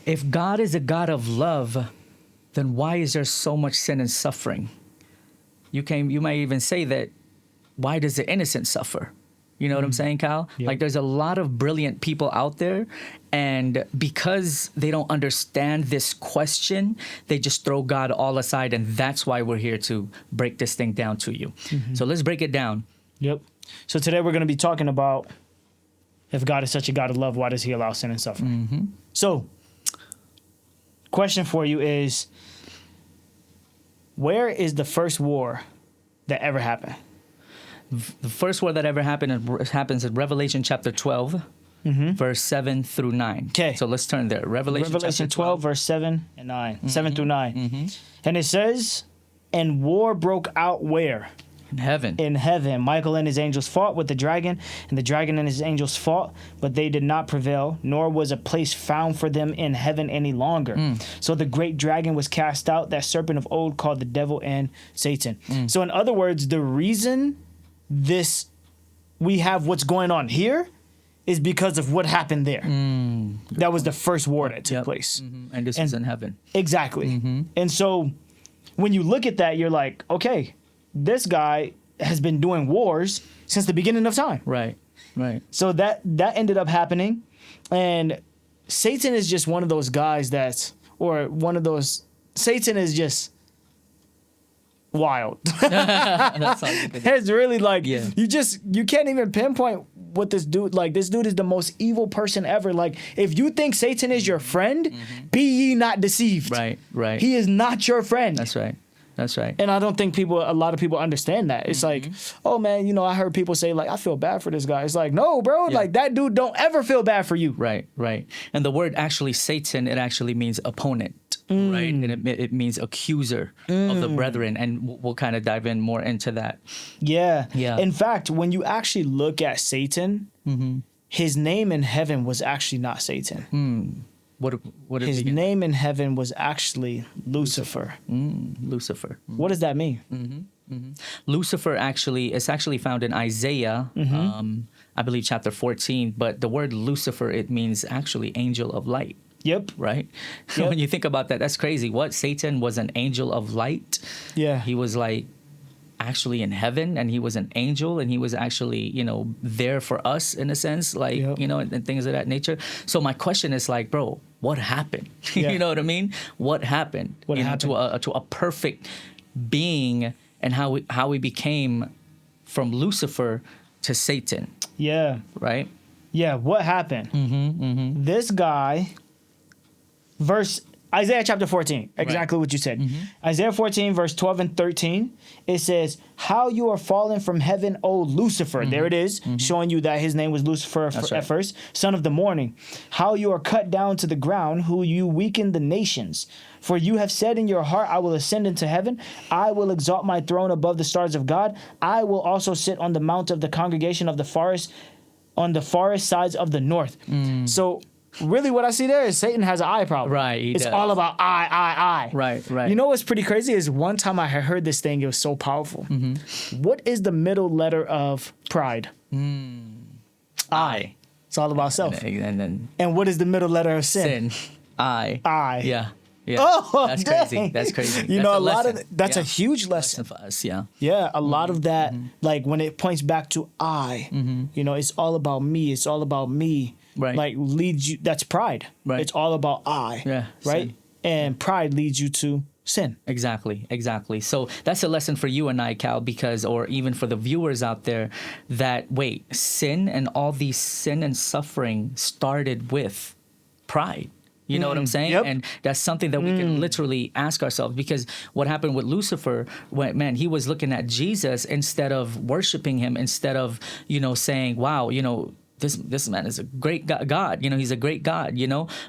if God is a God of love, then why is there so much sin and suffering? You might even say that, why does the innocent suffer? You know what I'm saying, Kyle? Yep. Like, there's a lot of brilliant people out there, and because they don't understand this question, they just throw God all aside, and that's why we're here to break this thing down to you. So let's break it down. Yep. So today we're going to be talking about, if God is such a God of love, why does he allow sin and suffering? So, question for you is, where is the first war that ever happened? The first word that ever happens in Revelation chapter 12, verse 7 through 9. Okay. So let's turn there. Revelation chapter 12, verse 7 and 9. 7 through 9. And it says, and war broke out where? In heaven. In heaven. Michael and his angels fought with the dragon, and the dragon and his angels fought, but they did not prevail, nor was a place found for them in heaven any longer. So the great dragon was cast out, that serpent of old called the devil and Satan. So in other words, the reason we have what's going on here is because of what happened there. That was the first war that took place. And this is in heaven. Exactly. And so when you look at that, you're like, okay, this guy has been doing wars since the beginning of time. Right. So that ended up happening. And Satan is just one of those guys Satan is just wild. That's all you can do. It's really like, Yeah. you can't even pinpoint what this dude, like, this dude is the most evil person ever. Like, if you think Satan is your friend, be ye not deceived. Right. He is not your friend. That's right. And I don't think a lot of people understand that. It's like, oh man, I heard people say, like, I feel bad for this guy. It's like, no, bro, like, that dude don't ever feel bad for you. Right. And the word actually, Satan, it actually means opponent, right? And it means accuser of the brethren. And we'll kind of dive in more into that. Yeah. Yeah. In fact, when you actually look at Satan, his name in heaven was actually not Satan. What did His it mean? name in heaven was actually Lucifer. Lucifer. What does that mean? Lucifer is actually found in Isaiah, I believe chapter 14. But the word Lucifer, it means actually angel of light. Yep. Right? Yep. When you think about that, that's crazy. What? Satan was an angel of light? Yeah. He was like actually in heaven, and he was an angel, and he was actually, there for us in a sense, like, Yep. and things of that nature. So my question is like, bro, what happened? Yeah. You know what I mean? What happened? What happened? To a perfect being, and how we became from Lucifer to Satan, Yeah. right? Yeah. What happened? This guy, Isaiah chapter 14, exactly what you said. Isaiah 14, verse 12 and 13, it says, how you are fallen from heaven, O Lucifer. There it is, showing you that his name was Lucifer right. at first, son of the morning. How you are cut down to the ground, who you weaken the nations. For you have said in your heart, I will ascend into heaven. I will exalt my throne above the stars of God. I will also sit on the mount of the congregation of the forest, on the forest sides of the north. So really what I see there is Satan has an eye problem. Right, he It's does. all about I. Right. You know what's pretty crazy is one time I had heard this thing, it was so powerful. What is the middle letter of pride? I. It's all about self. And then And what is the middle letter of sin? sin, I. I. Yeah. Oh, that's dang. crazy. That's crazy. You That's know, a a lot lesson. of that's a Yeah. huge lesson. For us. Yeah. Yeah, a lot of that, like when it points back to I, it's all about me. It's all about me. Right. Like leads you. That's pride. Right. It's all about I. Yeah, Right. sin. And pride leads you to sin. Exactly. So that's a lesson for you and I, Cal, or even for the viewers out there, that sin and all these sin and suffering started with pride. You know what I'm saying? Yep. And that's something that we can literally ask ourselves, because what happened with Lucifer, he was looking at Jesus instead of worshiping him, instead of, saying, wow, this man is a great God. He's a great God,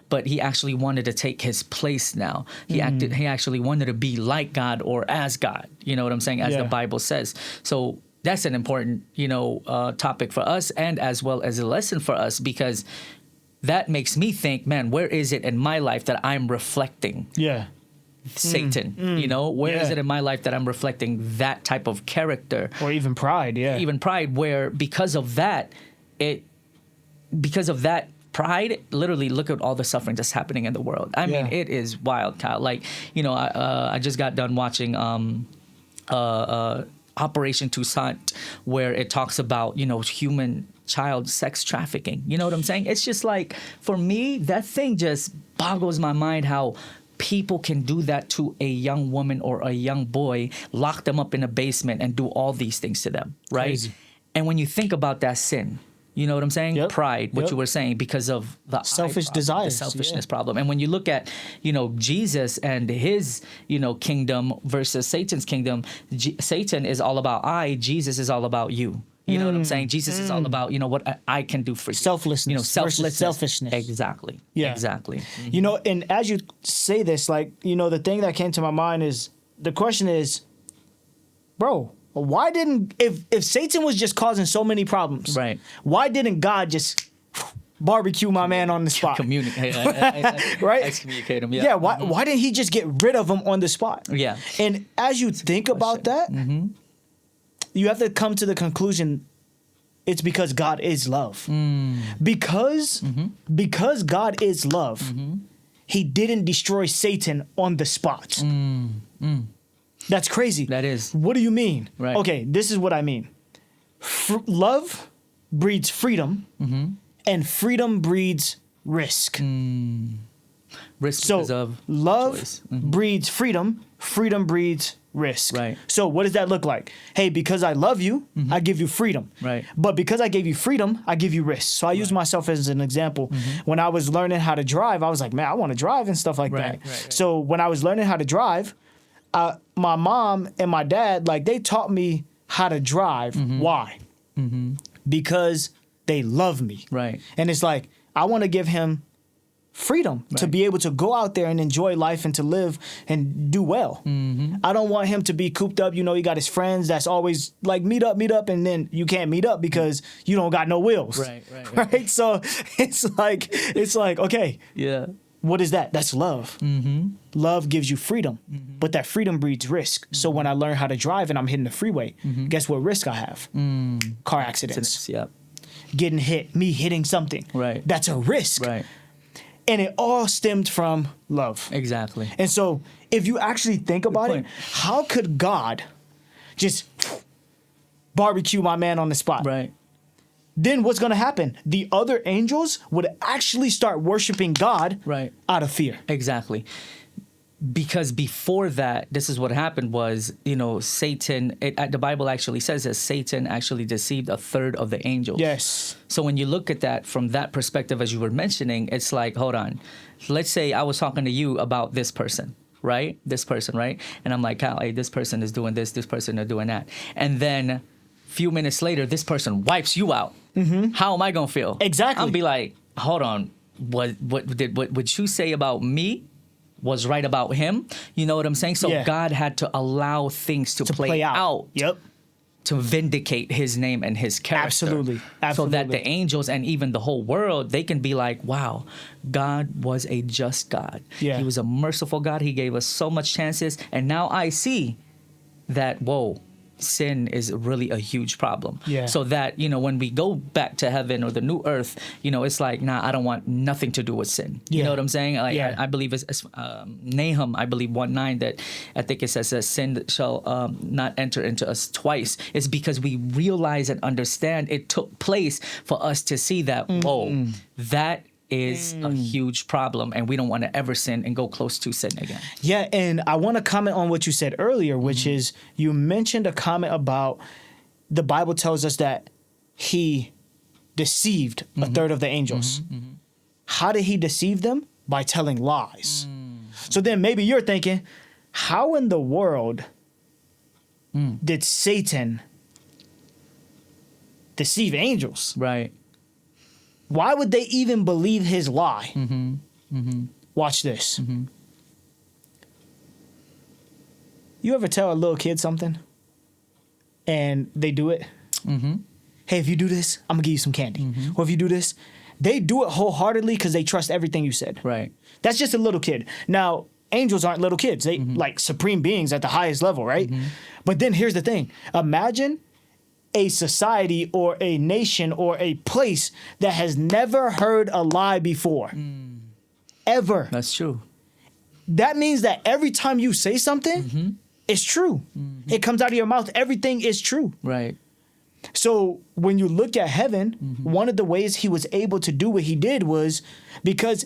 but he actually wanted to take his place now. He actually wanted to be like God or as God. You know what I'm saying? As the Yeah. Bible says. So that's an important, topic for us, and as well as a lesson for us, because that makes me think, man, where is it in my life that I'm reflecting Yeah. Satan? Where is Yeah. it in my life that I'm reflecting that type of character? Or even pride. Yeah. Even pride, where because of that pride, literally look at all the suffering that's happening in the world. I mean, it is wild, Kyle. Like, I just got done watching Operation Toussaint, where it talks about, human child sex trafficking. You know what I'm saying? It's just like, for me, that thing just boggles my mind how people can do that to a young woman or a young boy, lock them up in a basement and do all these things to them, right? Crazy. And when you think about that sin, you know what I'm saying? Yep. Pride, what Yep. you were saying, because of the Selfish the desires, selfishness problem. And when you look at, Jesus and his, kingdom versus Satan's kingdom, Satan is all about I, Jesus is all about you. You know what I'm saying? Jesus is all about, what I can do for you. Selflessness versus selfishness. Exactly. Yeah. Exactly. And as you say this, like, the thing that came to my mind is, the question is, bro, why didn't, if Satan was just causing so many problems, Right. why didn't God just barbecue my man on the spot? Communicate. Right? Excommunicate him. Yeah. Yeah, why didn't he just get rid of him on the spot? Yeah. And as you think about that, you have to come to the conclusion it's because God is love. Because God is love, he didn't destroy Satan on the spot. That's crazy. That is. What do you mean? Right. Okay, this is what I mean. Love breeds freedom, and freedom breeds risk. Risk So because of love choice. breeds freedom, freedom breeds risk. Right. So what does that look like? Hey, because I love you, I give you freedom. Right. But because I gave you freedom, I give you risk. So I use myself as an example. When I was learning how to drive, I was like, man, I want to drive and stuff like Right, that. right. So when I was learning how to drive, my mom and my dad, like, they taught me how to drive. Why? Because they love me. Right. And it's like, I want to give him freedom to be able to go out there and enjoy life and to live and do well. I don't want him to be cooped up. He got his friends that's always like, meet up, and then you can't meet up because you don't got no wheels. Right. So it's like, okay, Yeah. what is that? That's love. Love gives you freedom, but that freedom breeds risk. So when I learn how to drive and I'm hitting the freeway, guess what risk I have? Car accidents, Yeah. getting hit, me hitting something. Right. That's a risk. Right. And it all stemmed from love. Exactly. And so if you actually think about it, point. how could God just barbecue my man on the spot? Right. Then what's going to happen? The other angels would actually start worshiping God Right. out of fear. Exactly. Because before that, this is what happened was, Satan, the Bible actually says that Satan actually deceived a third of the angels. Yes. So when you look at that from that perspective, as you were mentioning, it's like, hold on. Let's say I was talking to you about this person, right? This person, right? And I'm like, Kyle, hey, this person is doing this person is doing that. And then a few minutes later, this person wipes you out. How am I going to feel? Exactly. I'll be like, hold on. What you say about me was right about him? You know what I'm saying? So Yeah. God had to allow things to play out Yep. to vindicate his name and his character. Absolutely. So that Absolutely. the angels and even the whole world, they can be like, wow, God was a just God. Yeah. He was a merciful God. He gave us so much chances. And now I see that, whoa, sin is really a huge problem. Yeah. So that, when we go back to heaven or the new earth, it's like, nah, I don't want nothing to do with sin. You Yeah. know what I'm saying? Like, Yeah. I believe it's Nahum, I believe 1:9, that I think it says that sin shall not enter into us twice. It's because we realize and understand it took place for us to see that, whoa, that is a huge problem, and we don't want to ever sin and go close to sin again. Yeah, and I want to comment on what you said earlier, which is you mentioned a comment about the Bible tells us that he deceived a third of the angels. How did he deceive them? By telling lies. So then maybe you're thinking, how in the world did Satan deceive angels? Right. Why would they even believe his lie? Watch this. You ever tell a little kid something and they do it? Hey, if you do this, I'm going to give you some candy. Or if you do this, they do it wholeheartedly because they trust everything you said. Right. That's just a little kid. Now, angels aren't little kids. They like supreme beings at the highest level, right? But then here's the thing. Imagine a society or a nation or a place that has never heard a lie before. Ever. That's true. That means that every time you say something, it's true. It comes out of your mouth. Everything is true. Right. So when you look at heaven, one of the ways he was able to do what he did was because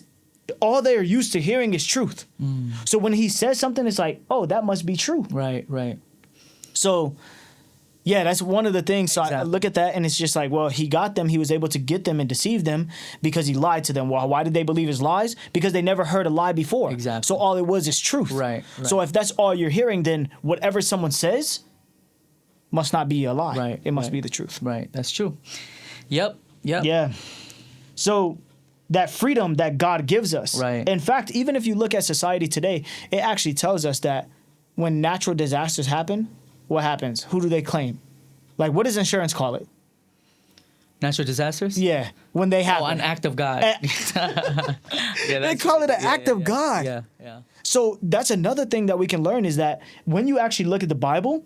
all they're used to hearing is truth. So when he says something, it's like, oh, that must be true. Right. Right. So yeah, that's one of the things. So I Exactly. look at that and it's just like, well, he got them. He was able to get them and deceive them because he lied to them. Well, why did they believe his lies? Because they never heard a lie before. Exactly. So all it was is truth. Right, So if that's all you're hearing, then whatever someone says must not be a lie. Right, It must right. be the truth. Right. That's true. Yep. Yeah. So that freedom that God gives us. Right. In fact, even if you look at society today, it actually tells us that when natural disasters happen, what happens? Who do they claim? Like, what does insurance call it? Natural disasters? Yeah, when they happen. Oh, an act of God. Eh, Yeah, they call it an act of God. Yeah. Yeah. So that's another thing that we can learn is that when you actually look at the Bible,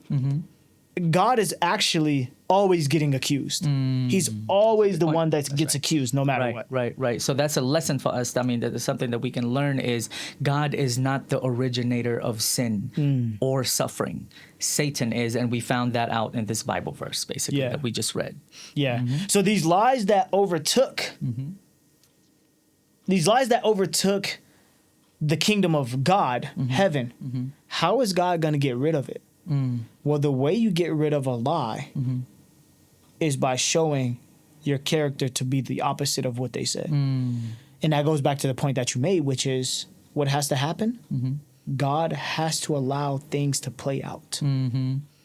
God is actually always getting accused. He's always the point. one that That's gets right. accused no matter Right, what. right. So that's a lesson for us. I mean, that is something that we can learn is God is not the originator of sin or suffering. Satan is, and we found that out in this Bible verse, basically, Yeah. that we just read. Yeah. So these lies that overtook the kingdom of God, heaven, how is God going to get rid of it? Well, the way you get rid of a lie is by showing your character to be the opposite of what they said. And that goes back to the point that you made, which is what has to happen? God has to allow things to play out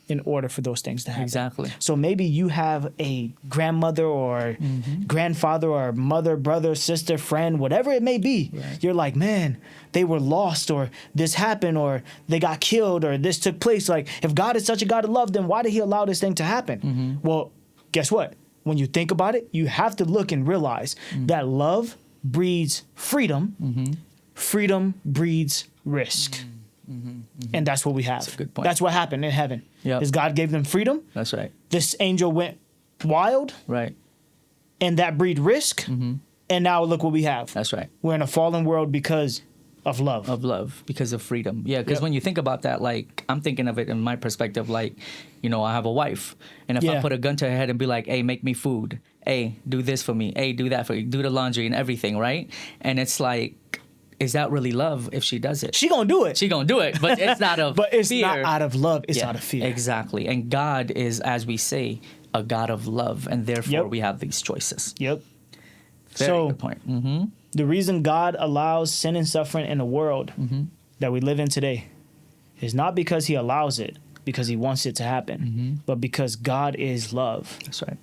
in order for those things to happen. Exactly. So maybe you have a grandmother or grandfather or mother, brother, sister, friend, whatever it may be. Right. You're like, man, they were lost or this happened or they got killed or this took place. Like, if God is such a God of love, then why did he allow this thing to happen? Well, guess what? When you think about it, you have to look and realize that love breeds freedom. Freedom breeds risk. And that's what we have. That's a good point. That's what happened in heaven. Yep. Is God gave them freedom. That's right. This angel went wild, Right. and that breed risk. And now look what we have. That's right. We're in a fallen world because of love. Of love, because of freedom. Yeah, because Yep. when you think about that, like, I'm thinking of it in my perspective, like, you know, I have a wife. And if I Yeah. put a gun to her head and be like, hey, make me food. Hey, do this for me. Hey, do that for you. Do the laundry and everything, right? And it's like, is that really love if she does it? She gonna do it. She gonna do it, but it's not of but it's fear. not out of love. It's Yeah, out of fear. Exactly. And God is, as we say, a God of love. And therefore, Yep. we have these choices. Yep. Very So good point. the reason God allows sin and suffering in the world that we live in today is not because he allows it, because he wants it to happen, but because God is love. That's right.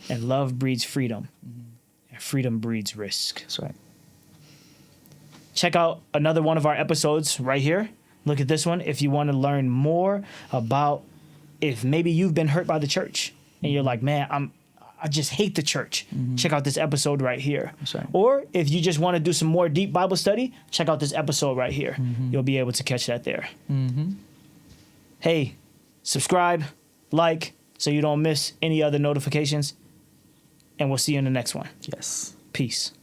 And love breeds freedom. And freedom breeds risk. That's right. Check out another one of our episodes right here. Look at this one if you want to learn more about if maybe you've been hurt by the church and you're like, man, I just hate the church. Check out this episode right here. That's right. Or if you just want to do some more deep Bible study, check out this episode right here. You'll be able to catch that there. Hey, subscribe, like, so you don't miss any other notifications. And we'll see you in the next one. Yes. Peace.